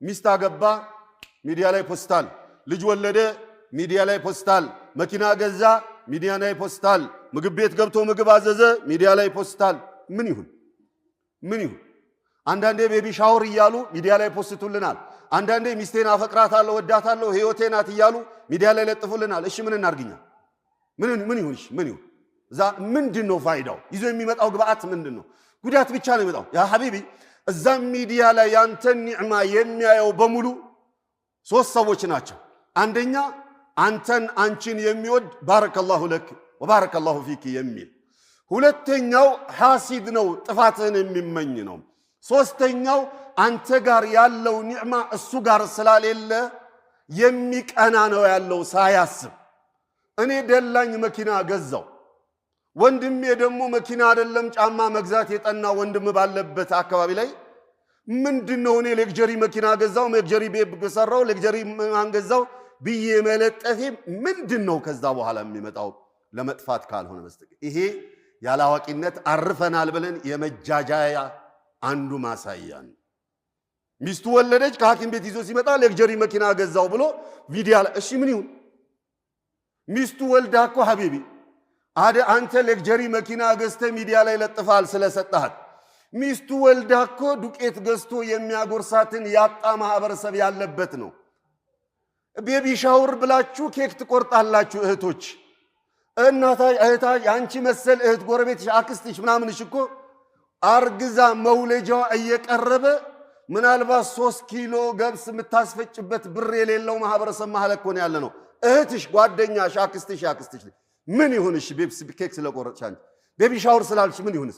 ሚስት አገባ ሚዲያ ላይ ፖስታል ልጅ ወለደ ሚዲያ ላይ ፖስታል መኪና ገዛ ሚዲያ ላይ ፖስታል ምግብ ቤት ገብቶ ምግብ አዘዘ ሚዲያ ላይ ፖስታል ምን ይሁን አንዳንዴ ቤቢ ሻወር ይያሉ ሚዲያ ላይ ፖስቱልናል አንዳንዴ ሚስቴን አፈቅራታለሁ ወዳታለሁ ህይወቴ ናት ይያሉ ሚዲያ ላይ ለጥፉልናል እሺ ምን እናርግኛ ምን ይሁን እዛ ምንድነው ፋይዳው ይዞ የሚመጣው ግብአት ምንድነው ጉዳት ብቻ ነው የሚመጣው ያ ሐቢቢ እዛ ሚዲያ ላይ ያንተን ኒዕማ የሚያየው በሙሉ ሶስት ሰዎች ናቸው አንደኛ አንተን አንቺን የሚወድ ባረከላሁ ለክ ወባረከላሁ ፊክ የሚል ሁለተኛው ሐሲድ ነው ጥፋትህን የሚመኝ ነው ሶስተኛው አንተ ጋር ያለው ኒዕማ እሱ ጋር ስላሌለ የሚቀና ነው ያለው ሳያስብ እኔ ደላኝ መኪና ገዛው ወንድሜ ደግሞ መኪና አይደለም ጫማ መግዛት የጠና ወንድም ባለበት አካባቢ ላይ ምንድነው እኔ ሌክጀሪ መኪና ገዛው ሌክጀሪ ቤት ገሰራው ሌክጀሪ ማን ገዛው ብዬ መለጠፌ ምንድነው ከዛ በኋላ የሚመጣው ለመጥፋት ካልሆነ በስተቀር ይሄ ያላዋቂነት አርፈናል ብለን የመጃጃያ አንዱ ማሳያን ሚስቱ ወለደች ከሐኪም ቤት ይዞ ሲመጣ ሌክጀሪ መኪና ገዛው ብሎ ቪዲዮ እሺ ምን ይሁን ሚስቱ ወልዳኮ ሐቢቢ አንተ ሌክጀሪ መኪና ገዝተ ሚዲያ ላይ ለጥፋል ስለሰጣት ሚስቱ ወልዳኮ ዱቄት ገዝቶ የሚያጎርሳትን ያጣ ማህበረሰብ ያለበት ነው ቤቢ ሻወር ብላችሁ ኬክ ትቆርጣላችሁ እህቶች እህታ አንቺ መሰል እህት ጎረቤትሽ አክስትሽ ምናምንሽ እኮ አርግዛ መውለጃዋ እየቀረበ ምናልባት 3 ኪሎ ገብስ የምታስፈጭበት ብር የሌለው ማህበረሰብ ማህለክ ሆነ ያለ ነው እህትሽ ጓደኛሽ አክስትሽ ምን ይሁንሽ ኬክ ስለቆረጥሽ አንቺ ቤቢ ሻወር ስላልሽ ምን ይሁንስ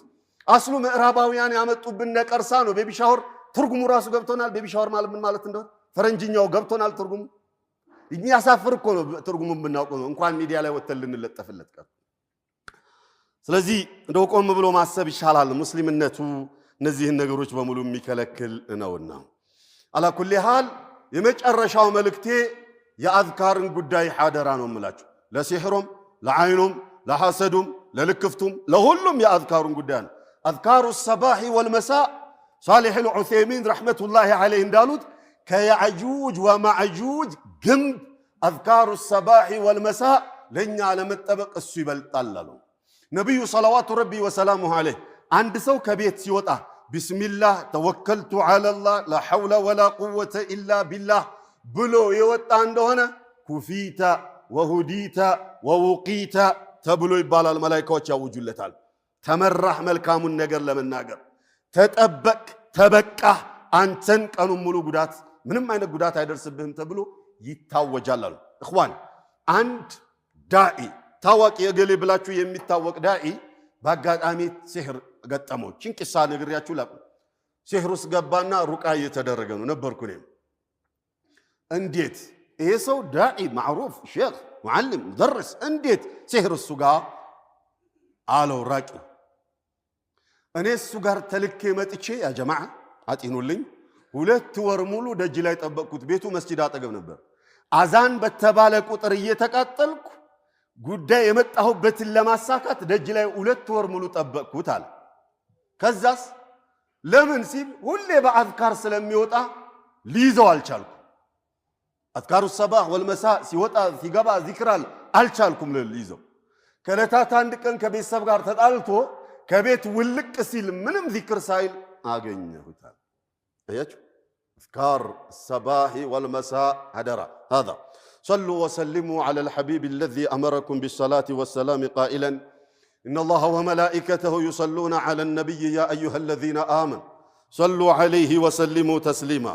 አስሉ ምዕራባውያን ያመጡብን ነቀርሳ ነው ቤቢ ሻወር ትርጉሙ ራሱ ገብቶናል ቤቢ ሻወር ማለት ምን ማለት እንደሆነ ፈረንጅኛው ገብቶናል ትርጉሙ ያሳፍር እኮ ነው ትርጉሙን ብናውቀው ነው እንኳን ሚዲያ ላይ ወተን ልንለጠፍለት ቀር ስለዚህ እንደው ቆም ብሎ ማሰብ ይሻላል ሙስሊምነቱ እነዚህን ነገሮች በሙሉ የሚከለክል ነውና አላ ኩሊ ሐል የመጨረሻው መልእክቴ የአዝካርን ጉዳይ ሐደራ ነው የምላችሁ ለሲህሩም ለዓይኑም ለሐሰዱም ለልክፍቱም ለሁሉም የአዝካሩን ጉዳይ ነው አዝካሩ الصباح والمساء صالح العثيمين رحمه الله عليه እንዳሉት ከያጁጅ ወማጁጅ ግንብ አዝካሩ الصباح والمساء ለኛ ለመጠበቅ እሱ ይበልጣል አሉ ነብዩ ሰለዋቱ ረቢ ወሰላሙሁ ዐለይሂ አንድ ሰው ከቤት ሲወጣ ቢስሚላህ ተወከልቱ ዐለላህ ላ ሐውለ ወላ ቁወተ ኢላ ቢላህ ብሎ የወጣ እንደሆነ ኩፊታ ወሁዲታ ወውቂታ ተብሎ ይባላል መላእክቶች ያውጁለታል ተመራህ መልካሙን ነገር ለመናገር ተጠበቅ ተበቃ አንተን ቀኑን ሙሉ ጉዳት ምንም አይነት ጉዳት አይደርስብህም ተብሎ ይታወጃል አሉ እخوان አንድ ዳኢ ታዋቂ የገሌ ብላችሁ የሚታወቅ ዳኢ ባጋጣሚ ሲህር ገጠመው ጭንቅሳ ነግሪያችሁ ላቁ ሲህሩስ ገባና ሩቃ እየተደረገ ነው ነበርኩ እኔ እንዴት ይሄ ሰው ዳኢ معروف ሼክ ሙዓልም درس እንዴት ሲህሩስ ጋር አለው ራቂ እኔ እሱ ጋር ተልኬ መጥቼ ያ ጀማዓ አጢኑልኝ 2 ወር ሙሉ ደጅ ላይ ጠበቅኩት ቤቱ መስጂድ አጠገብ ነበር አዛን በተባለ ቁጥር እየተቃጠልኩ ጉዳይ የመጣሁበትን ለማሳካት ደጅ ላይ 2 ወር ሙሉ ጠበቅኩት አለ ከዛስ ለምን ሲል ሁሌ በአዝካር ስለሚወጣ ሊይዘው አልቻልኩ አዝካሩ الصباح والمساء ሲወጣ ሲገባ ዚክራል አልቻልኩም ሊይዘው ከለታት አንድ ቀን ከቤተሰብ ጋር ተጣልቶ ከቤት ውልቅ ሲል ምንም ዚክር ሳይል አገኘሁት አያችሁ أذكار الصباح والمساء هدرا هذا صلوا وسلموا على الحبيب الذي أمركم بالصلاة والسلام قائلا إن الله وملائكته يصلون على النبي يا أيها الذين آمنوا صلوا عليه وسلموا تسليما